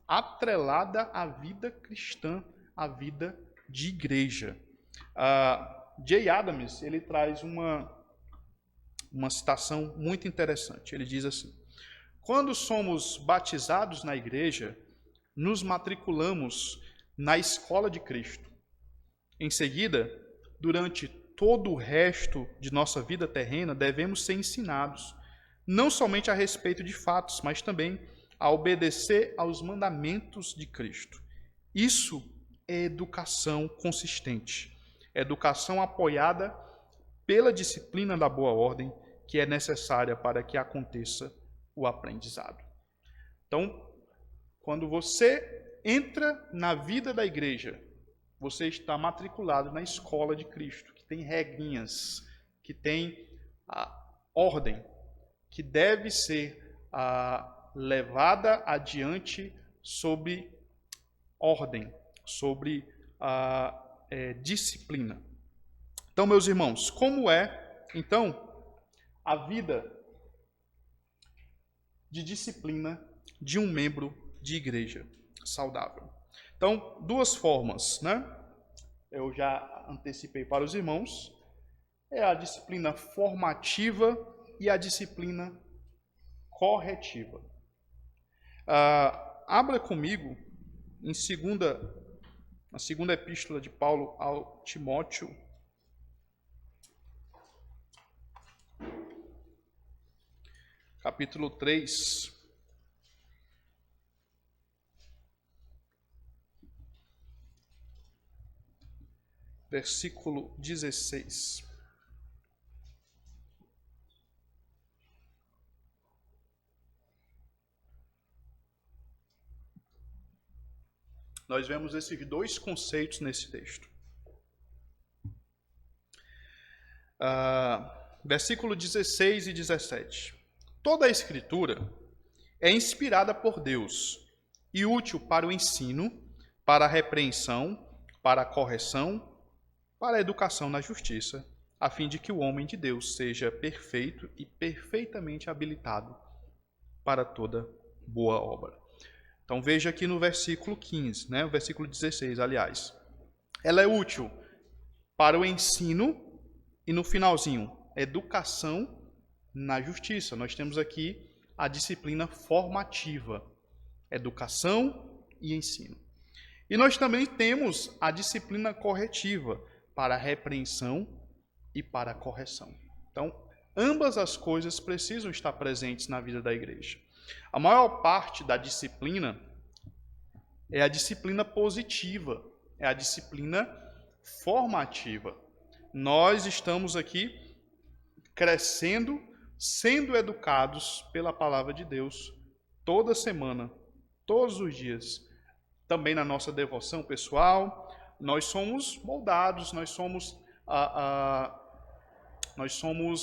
atrelada à vida cristã, à vida de igreja. Jay Adams, ele traz uma citação muito interessante. Ele diz assim: quando somos batizados na igreja, nos matriculamos na escola de Cristo. Em seguida, durante todo o resto de nossa vida terrena, devemos ser ensinados, não somente a respeito de fatos, mas também a obedecer aos mandamentos de Cristo. Isso é educação consistente, educação apoiada pela disciplina da boa ordem, que é necessária para que aconteça o aprendizado. Então, quando você entra na vida da igreja, você está matriculado na escola de Cristo, que tem regrinhas, que tem a ordem, que deve ser levada adiante sob ordem, sobre disciplina. Então, meus irmãos, como é, então, a vida de disciplina de um membro de igreja saudável? Então, duas formas, né? Eu já antecipei para os irmãos. É a disciplina formativa e a disciplina corretiva. Abra comigo na segunda epístola de Paulo ao Timóteo, capítulo 3. Versículo 16. Nós vemos esses dois conceitos nesse texto. Versículo 16 e 17. Toda a Escritura é inspirada por Deus e útil para o ensino, para a repreensão, para a correção, para a educação na justiça, a fim de que o homem de Deus seja perfeito e perfeitamente habilitado para toda boa obra. Então veja aqui no versículo 15, né? O versículo 16, aliás. Ela é útil para o ensino e no finalzinho, educação na justiça. Nós temos aqui a disciplina formativa, educação e ensino. E nós também temos a disciplina corretiva, para a repreensão e para a correção. Então, Ambas as coisas precisam estar presentes na vida da igreja. A maior parte da disciplina é a disciplina positiva, é a disciplina formativa. Nós estamos aqui crescendo, sendo educados pela palavra de Deus toda semana, todos os dias. Também na nossa devoção pessoal, nós somos moldados, nós somos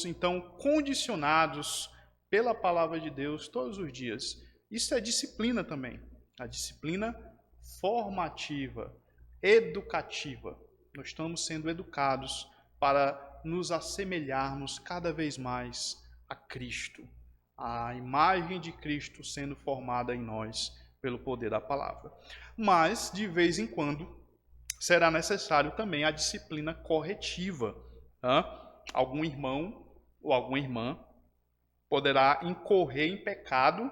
então condicionados pela palavra de Deus todos os dias. Isso é disciplina também, a disciplina formativa, educativa. Nós estamos sendo educados para nos assemelharmos cada vez mais a Cristo, a imagem de Cristo sendo formada em nós pelo poder da palavra. Mas, de vez em quando, será necessário também a disciplina corretiva. Algum irmão ou alguma irmã poderá incorrer em pecado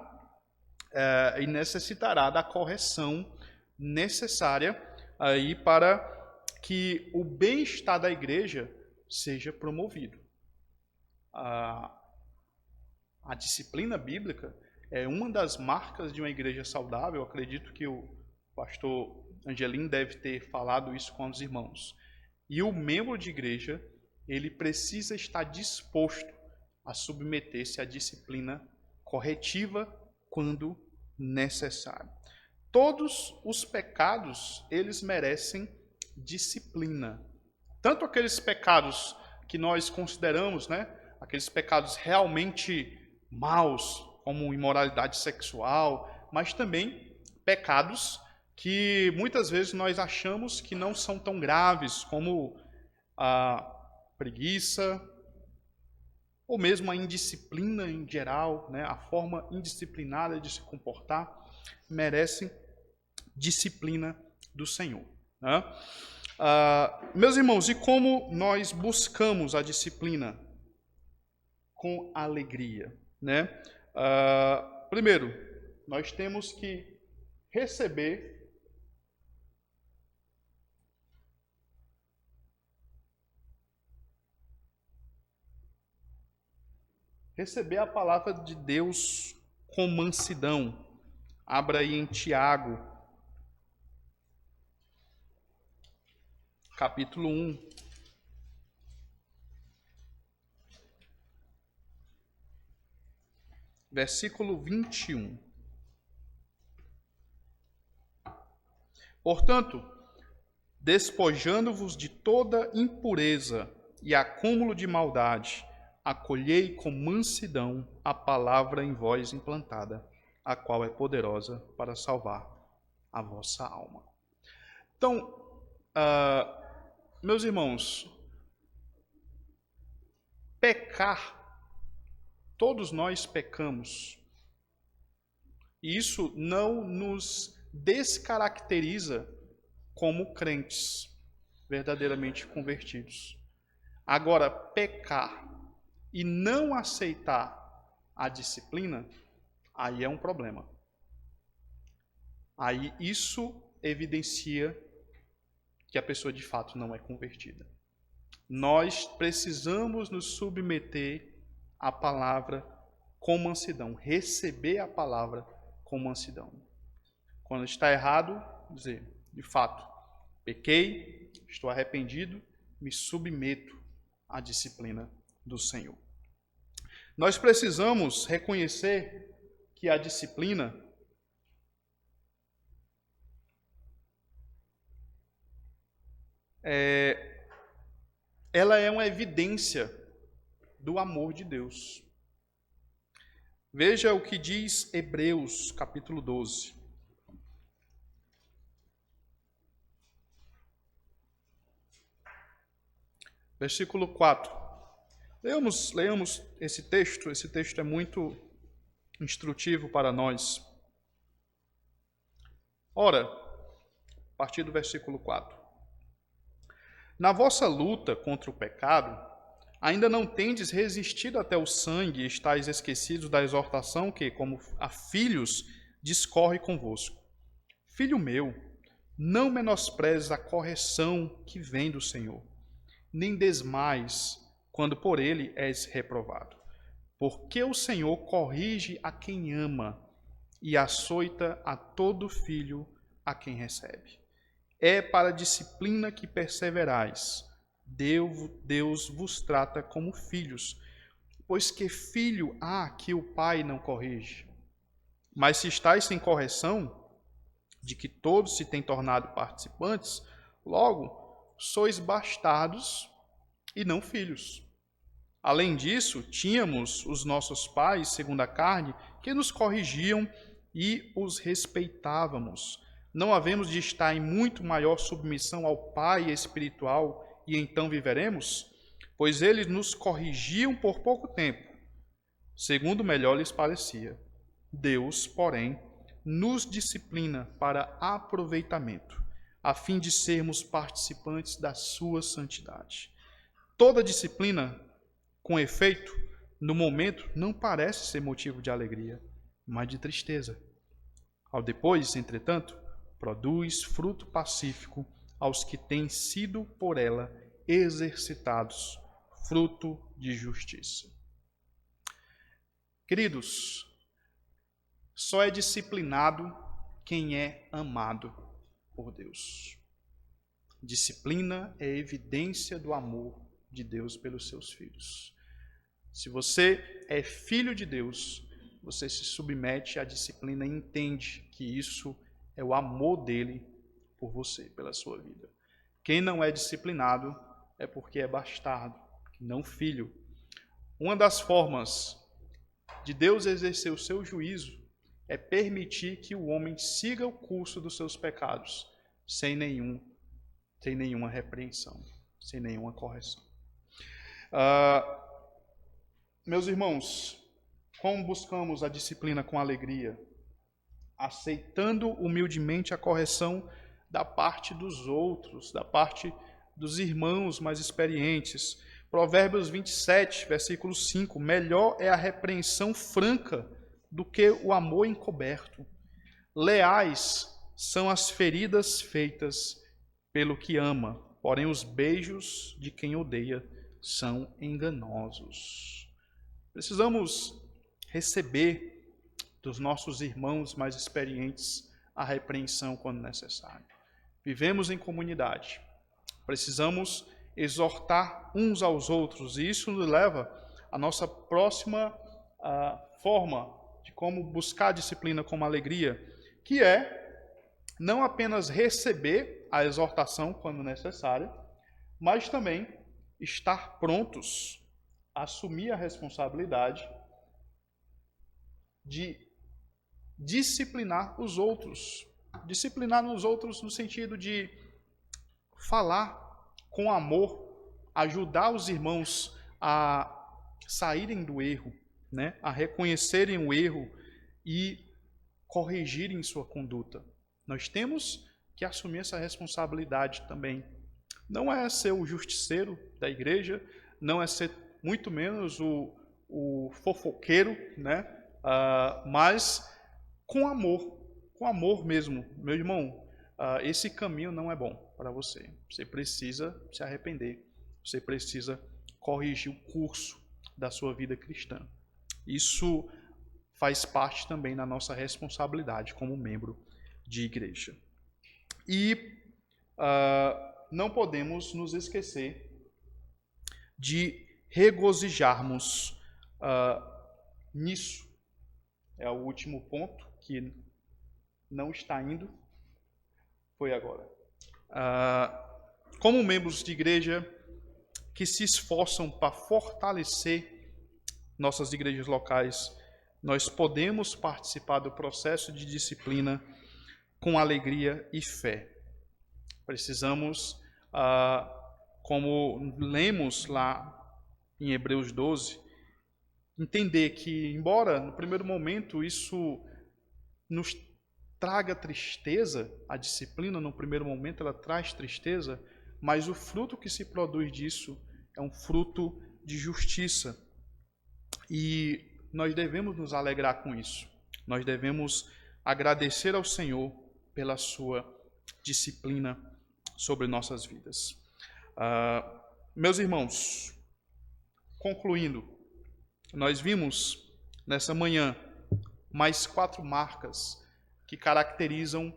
e necessitará da correção necessária aí para que o bem-estar da igreja seja promovido. A disciplina bíblica é uma das marcas de uma igreja saudável. Eu acredito que o pastor Angelim deve ter falado isso com os irmãos. E o membro de igreja, ele precisa estar disposto a submeter-se à disciplina corretiva quando necessário. Todos os pecados, eles merecem disciplina. Tanto aqueles pecados que nós consideramos, aqueles pecados realmente maus, como imoralidade sexual, mas também pecados que muitas vezes nós achamos que não são tão graves, como a preguiça, ou mesmo a indisciplina em geral, a forma indisciplinada de se comportar, merecem disciplina do Senhor. Meus irmãos, e como nós buscamos a disciplina? Com alegria. Primeiro, nós temos que receber a palavra de Deus com mansidão. Abra aí em Tiago, capítulo 1. Versículo 21. Portanto, despojando-vos de toda impureza e acúmulo de maldade, acolhei com mansidão a palavra em vós implantada, a qual é poderosa para salvar a vossa alma. Então, meus irmãos, pecar, todos nós pecamos. E isso não nos descaracteriza como crentes verdadeiramente convertidos. Agora, pecar e não aceitar a disciplina, aí é um problema. Aí isso evidencia que a pessoa de fato não é convertida. Nós precisamos nos submeter à palavra com mansidão, receber a palavra com mansidão. Quando está errado, dizer, de fato, pequei, estou arrependido, me submeto à disciplina do Senhor. Nós precisamos reconhecer que a disciplina ela é uma evidência do amor de Deus. Veja o que diz Hebreus, capítulo 12. Versículo 4. Leamos esse texto é muito instrutivo para nós. Ora, a partir do versículo 4. Na vossa luta contra o pecado, ainda não tendes resistido até o sangue e estáis esquecidos da exortação que, como a filhos, discorre convosco. Filho meu, não menosprezes a correção que vem do Senhor, nem desmais quando por ele és reprovado. Porque o Senhor corrige a quem ama e açoita a todo filho a quem recebe. É para a disciplina que perseverais. Deus vos trata como filhos, pois que filho há que o pai não corrige? Mas se estáis sem correção, de que todos se têm tornado participantes, logo sois bastardos e não filhos. Além disso, tínhamos os nossos pais, segundo a carne, que nos corrigiam e os respeitávamos. Não havemos de estar em muito maior submissão ao Pai espiritual e então viveremos? Pois eles nos corrigiam por pouco tempo, segundo melhor lhes parecia. Deus, porém, nos disciplina para aproveitamento, a fim de sermos participantes da sua santidade. Toda disciplina, com efeito, no momento, não parece ser motivo de alegria, mas de tristeza. Ao depois, entretanto, produz fruto pacífico aos que têm sido por ela exercitados, fruto de justiça. Queridos, só é disciplinado quem é amado por Deus. Disciplina é evidência do amor de Deus pelos seus filhos. Se você é filho de Deus, você se submete à disciplina e entende que isso é o amor dele por você, pela sua vida. Quem não é disciplinado é porque é bastardo, não filho. Uma das formas de Deus exercer o seu juízo é permitir que o homem siga o curso dos seus pecados, sem nenhuma repreensão, sem nenhuma correção. Meus irmãos, como buscamos a disciplina com alegria? Aceitando humildemente a correção da parte dos outros, da parte dos irmãos mais experientes. Provérbios 27, versículo 5. Melhor é a repreensão franca do que o amor encoberto. Leais são as feridas feitas pelo que ama, porém os beijos de quem odeia são enganosos. Precisamos receber dos nossos irmãos mais experientes a repreensão quando necessário. Vivemos em comunidade. Precisamos exortar uns aos outros, e isso nos leva à nossa próxima forma de como buscar a disciplina com alegria, que é não apenas receber a exortação quando necessária, mas também estar prontos a assumir a responsabilidade de disciplinar os outros. Disciplinar nos outros no sentido de falar com amor, ajudar os irmãos a saírem do erro, né? A reconhecerem o erro e corrigirem sua conduta. Nós temos que assumir essa responsabilidade também. Não é ser o justiceiro da igreja, não é ser muito menos o fofoqueiro, né? Mas com amor mesmo. Meu irmão, esse caminho não é bom para você. Você precisa se arrepender. Você precisa corrigir o curso da sua vida cristã. Isso faz parte também da nossa responsabilidade como membro de igreja. E não podemos nos esquecer de regozijarmos nisso. É o último ponto que não está indo. Foi agora. Como membros de igreja que se esforçam para fortalecer nossas igrejas locais, nós podemos participar do processo de disciplina com alegria e fé. Precisamos, como lemos lá em Hebreus 12, entender que, embora no primeiro momento isso nos traga tristeza, a disciplina no primeiro momento ela traz tristeza, mas o fruto que se produz disso é um fruto de justiça. E nós devemos nos alegrar com isso. Nós devemos agradecer ao Senhor pela sua disciplina sobre nossas vidas. Meus irmãos, Concluindo, nós vimos nessa manhã mais 4 marcas que caracterizam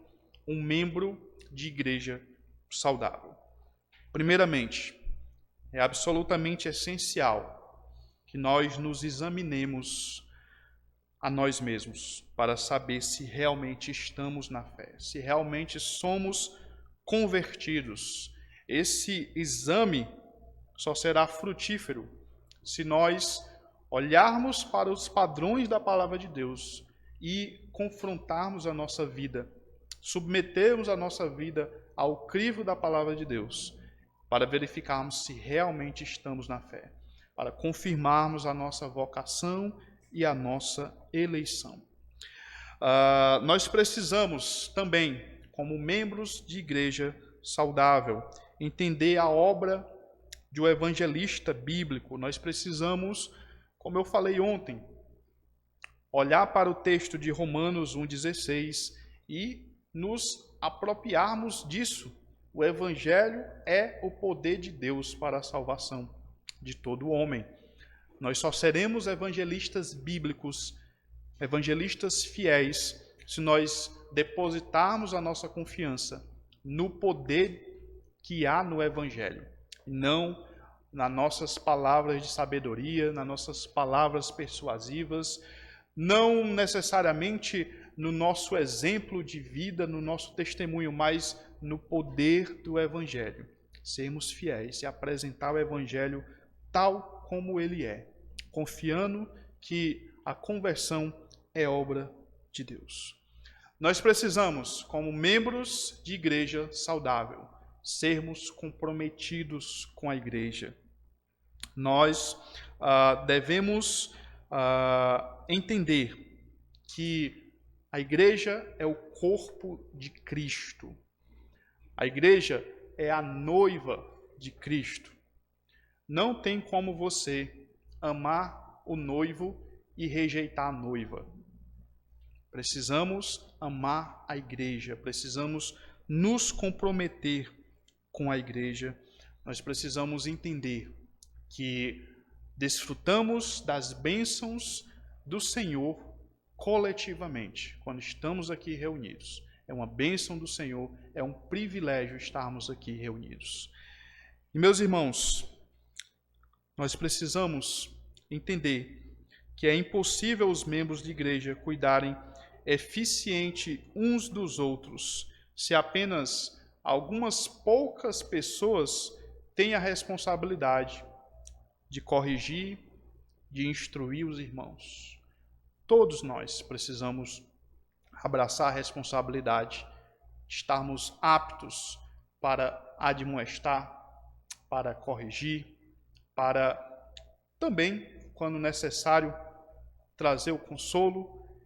um membro de igreja saudável. Primeiramente, é absolutamente essencial que nós nos examinemos a nós mesmos para saber se realmente estamos na fé, se realmente somos convertidos. Esse exame só será frutífero se nós olharmos para os padrões da palavra de Deus e confrontarmos a nossa vida, submetermos a nossa vida ao crivo da palavra de Deus, para verificarmos se realmente estamos na fé, para confirmarmos a nossa vocação e a nossa eleição. Nós precisamos também, como membros de igreja saudável, entender a obra de um evangelista bíblico. Nós precisamos, como eu falei ontem, olhar para o texto de Romanos 1,16 e nos apropriarmos disso. O evangelho é o poder de Deus para a salvação de todo homem. Nós só seremos evangelistas bíblicos, evangelistas fiéis, se nós depositarmos a nossa confiança no poder que há no evangelho, não nas nossas palavras de sabedoria, nas nossas palavras persuasivas, não necessariamente no nosso exemplo de vida, no nosso testemunho, mas no poder do evangelho. Sermos fiéis e apresentar o evangelho tal como ele é, confiando que a conversão é obra de Deus. Nós precisamos, como membros de igreja saudável, sermos comprometidos com a igreja. Nós devemos entender que a igreja é o corpo de Cristo. A igreja é a noiva de Cristo. Não tem como você amar o noivo e rejeitar a noiva. Precisamos amar a igreja, precisamos nos comprometer com a igreja. Nós precisamos entender que desfrutamos das bênçãos do Senhor coletivamente, quando estamos aqui reunidos. É uma bênção do Senhor, é um privilégio estarmos aqui reunidos. E, meus irmãos, nós precisamos entender que é impossível os membros de igreja cuidarem eficiente uns dos outros se apenas algumas poucas pessoas têm a responsabilidade de corrigir, de instruir os irmãos. Todos nós precisamos abraçar a responsabilidade de estarmos aptos para admoestar, para corrigir, para também, quando necessário, trazer o consolo,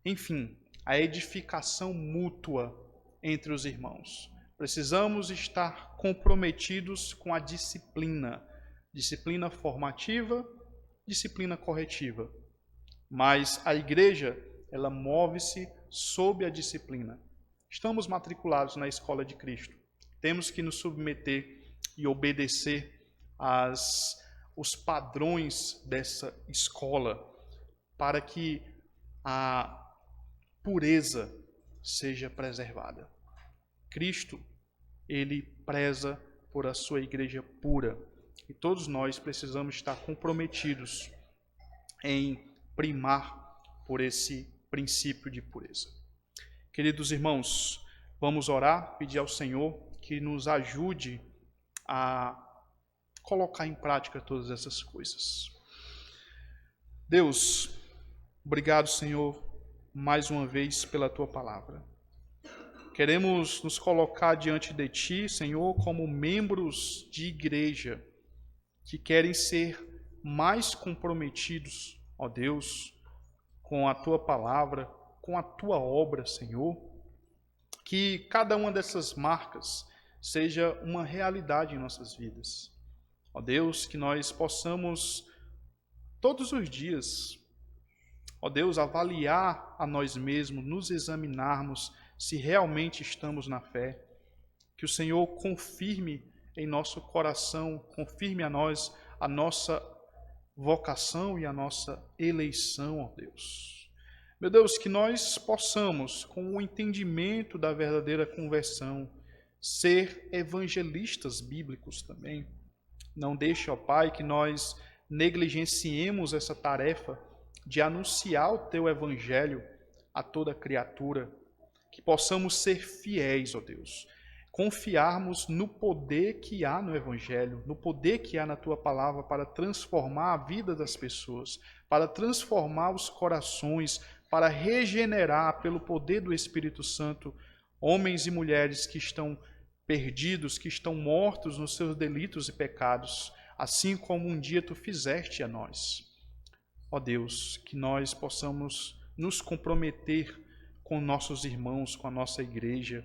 enfim, a edificação mútua entre os irmãos. Precisamos estar comprometidos com a disciplina formativa, disciplina corretiva. Mas a igreja, ela move-se sob a disciplina. Estamos matriculados na escola de Cristo. Temos que nos submeter e obedecer os padrões dessa escola para que a pureza seja preservada. Cristo, ele preza por a sua igreja pura. E todos nós precisamos estar comprometidos em primar por esse princípio de pureza. Queridos irmãos, vamos orar, pedir ao Senhor que nos ajude a colocar em prática todas essas coisas. Deus, obrigado, Senhor, mais uma vez pela Tua palavra. Queremos nos colocar diante de Ti, Senhor, como membros de igreja que querem ser mais comprometidos, ó Deus, com a Tua palavra, com a Tua obra, Senhor. Que cada uma dessas marcas seja uma realidade em nossas vidas. Ó Deus, que nós possamos todos os dias, ó Deus, avaliar a nós mesmos, nos examinarmos se realmente estamos na fé. Que o Senhor confirme em nosso coração, confirme a nós a nossa vocação e a nossa eleição, ó Deus. Meu Deus, que nós possamos, com o entendimento da verdadeira conversão, ser evangelistas bíblicos também. Não deixe, ó Pai, que nós negligenciemos essa tarefa de anunciar o Teu Evangelho a toda criatura, que possamos ser fiéis, ó Deus, confiarmos no poder que há no Evangelho, no poder que há na Tua Palavra para transformar a vida das pessoas, para transformar os corações, para regenerar pelo poder do Espírito Santo homens e mulheres que estão perdidos, que estão mortos nos seus delitos e pecados, assim como um dia Tu fizeste a nós. Ó Deus, que nós possamos nos comprometer com nossos irmãos, com a nossa igreja,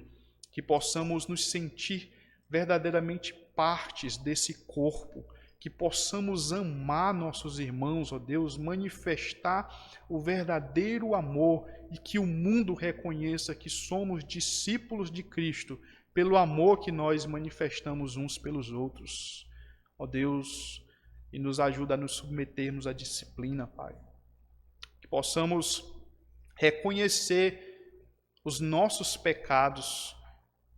que possamos nos sentir verdadeiramente partes desse corpo, que possamos amar nossos irmãos, ó Deus, manifestar o verdadeiro amor e que o mundo reconheça que somos discípulos de Cristo pelo amor que nós manifestamos uns pelos outros. Ó Deus, e nos ajuda a nos submetermos à disciplina, Pai. Que possamos reconhecer os nossos pecados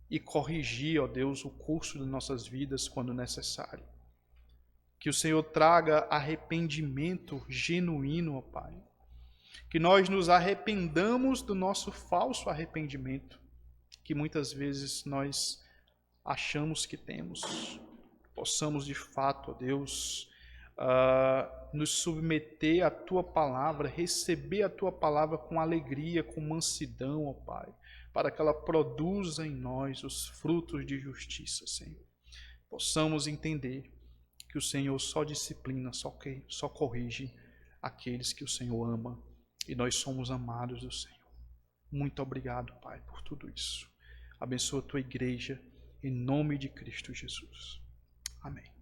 e corrigir, ó Deus, o curso de nossas vidas quando necessário. Que o Senhor traga arrependimento genuíno, ó Pai. Que nós nos arrependamos do nosso falso arrependimento, que muitas vezes nós achamos que temos. Possamos de fato, ó Deus, nos submeter à Tua Palavra, receber a Tua Palavra com alegria, com mansidão, ó Pai, para que ela produza em nós os frutos de justiça, Senhor. Possamos entender que o Senhor só disciplina, só corrige aqueles que o Senhor ama, e nós somos amados do Senhor. Muito obrigado, Pai, por tudo isso. Abençoa a Tua igreja, em nome de Cristo Jesus. Amém.